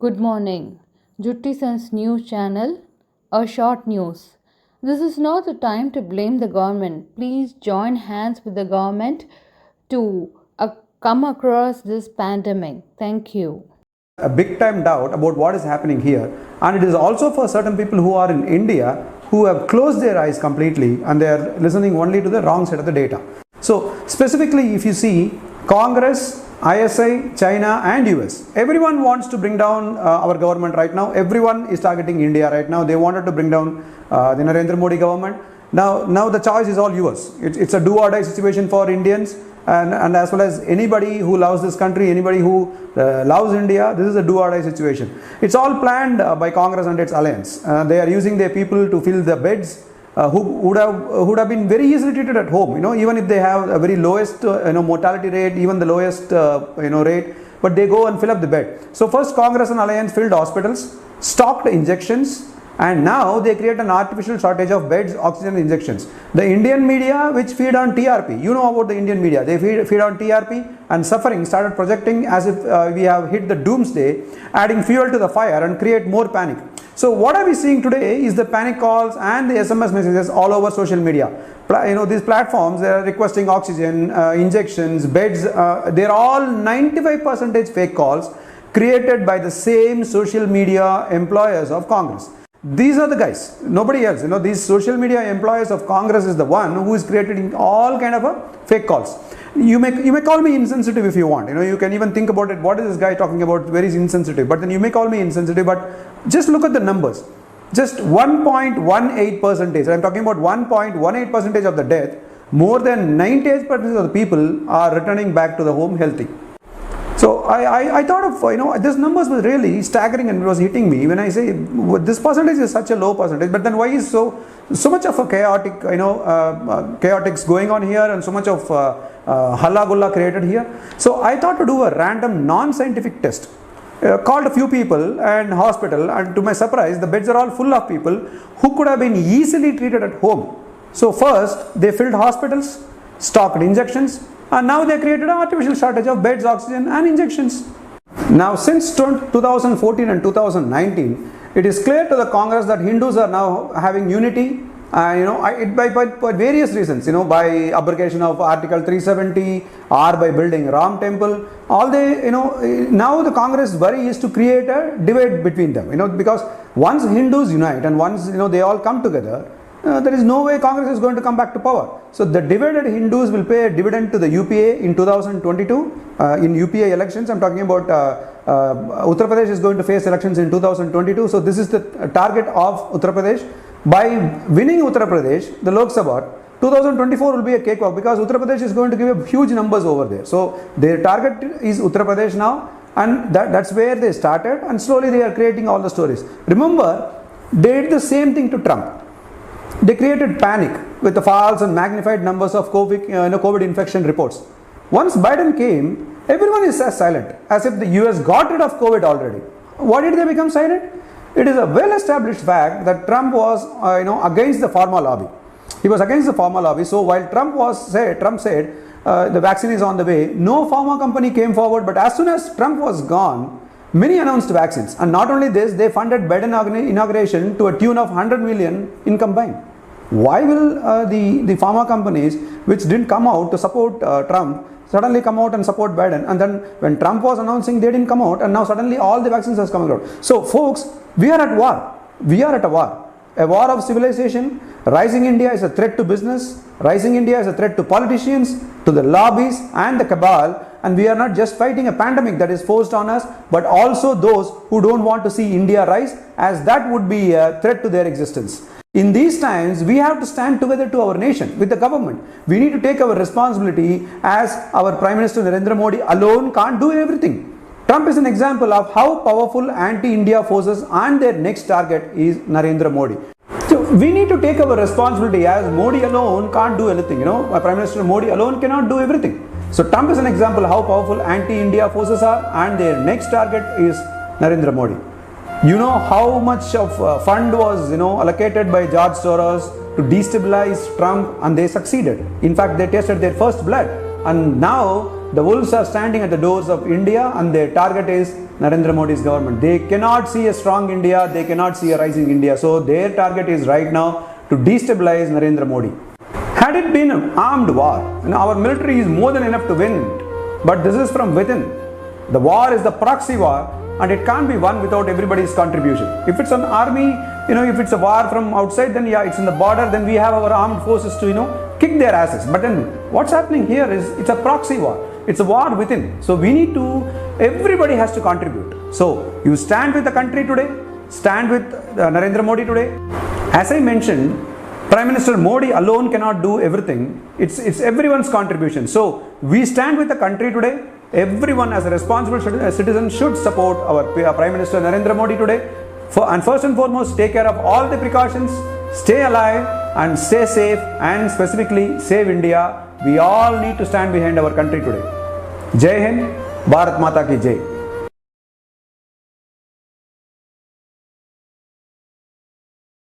Good morning. Jutti Sense News Channel, a short news. This is not the time to blame the government. Please join hands with the government to come across this pandemic. Thank you. A big time doubt about what is happening here, and it is also for certain people who are in India who have closed their eyes completely and they are listening only to the wrong side of the data. So specifically, if you see Congress, ISI, China and US, everyone wants to bring down our government right now. Everyone is targeting India right now. They wanted to bring down the Narendra Modi government. Now the choice is all yours. It's a do or die situation for Indians, and as well as anybody who loves this country, anybody who loves India. This is a do or die situation. It's all planned by Congress and its alliance. They are using their people to fill the beds who would have been very easily treated at home. Even if they have a very lowest mortality rate, even the lowest rate, but they go and fill up the bed. So first Congress and alliance filled hospitals, stocked injections, and now they create an artificial shortage of beds, oxygen injections. The Indian media, which feed on TRP, you know about the Indian media, they feed on TRP and suffering, started projecting as if we have hit the doomsday, adding fuel to the fire and create more panic. So what are we seeing today is the panic calls and the SMS messages all over social media. These platforms, they are requesting oxygen, injections, beds, they're all 95% fake calls created by the same social media employers of Congress. These are the guys, nobody else. These social media employees of Congress is the one who is creating all kind of fake calls. You may call me insensitive if you want. You can even think about it. What is this guy talking about? Very insensitive. But then you may call me insensitive. But just look at the numbers. Just 1.18%. I'm talking about 1.18% of the death. More than 98% of the people are returning back to the home healthy. So I thought of, these numbers were really staggering and it was hitting me when I say this percentage is such a low percentage, but then why is so much of a chaotic, chaotics going on here and so much of halla gulla created here. So I thought to do a random non-scientific test. Called a few people and hospital, and to my surprise the beds are all full of people who could have been easily treated at home. So first they filled hospitals, stocked injections, and now they created an artificial shortage of beds, oxygen and injections. Now since 2014 and 2019, it is clear to the Congress that Hindus are now having unity, by various reasons, by abrogation of Article 370 or by building Ram temple. Now the Congress worry is to create a divide between them, because once Hindus unite and once they all come together, there is no way Congress is going to come back to power. So the divided Hindus will pay a dividend to the UPA in 2022 in UPA elections. I'm talking about Uttar Pradesh is going to face elections in 2022. So this is the target of Uttar Pradesh. By winning Uttar Pradesh, the Lok Sabha, 2024 will be a cakewalk because Uttar Pradesh is going to give huge numbers over there. So their target is Uttar Pradesh now, and that's where they started, and slowly they are creating all the stories. Remember, they did the same thing to Trump. They created panic with the false and magnified numbers of COVID infection reports. Once Biden came, everyone is as silent as if the US got rid of COVID already. Why did they become silent? It is a well-established fact that Trump was, against the pharma lobby. He was against the pharma lobby. So while Trump said the vaccine is on the way, no pharma company came forward. But as soon as Trump was gone, many announced vaccines. And not only this, they funded bed inauguration to a tune of 100 million in combined. Why will the pharma companies, which didn't come out to support Trump, suddenly come out and support Biden? And then when Trump was announcing, they didn't come out, and now suddenly all the vaccines has come out. So folks, we are at war. We are at a war. A war of civilization. Rising India is a threat to business. Rising India is a threat to politicians, to the lobbies and the cabal. And we are not just fighting a pandemic that is forced on us, but also those who don't want to see India rise, as that would be a threat to their existence. In these times, we have to stand together to our nation with the government. We need to take our responsibility, as our Prime Minister Narendra Modi alone can't do everything. Trump is an example of how powerful anti-India forces and their next target is Narendra Modi. So we need to take our responsibility, as Modi alone can't do anything. Prime Minister Modi alone cannot do everything. So Trump is an example of how powerful anti-India forces are, and their next target is Narendra Modi. You know how much of fund was allocated by George Soros to destabilize Trump, and they succeeded. In fact, they tasted their first blood, and now the wolves are standing at the doors of India and their target is Narendra Modi's government. They cannot see a strong India, they cannot see a rising India. So their target is right now to destabilize Narendra Modi. Had it been an armed war, our military is more than enough to win it. But this is from within. The war is the proxy war and it can't be won without everybody's contribution. If it's an army, if it's a war from outside, then yeah, it's in the border, then we have our armed forces to, kick their asses. But then what's happening here is it's a proxy war. It's a war within. So everybody has to contribute. So you stand with the country today, stand with Narendra Modi today. As I mentioned, Prime Minister Modi alone cannot do everything. It's everyone's contribution. So we stand with the country today. Everyone as a responsible citizen should support our Prime Minister Narendra Modi today. And first and foremost, take care of all the precautions, stay alive and stay safe, and specifically save India. We all need to stand behind our country today. Jai Hind, Bharat Mata ki Jai.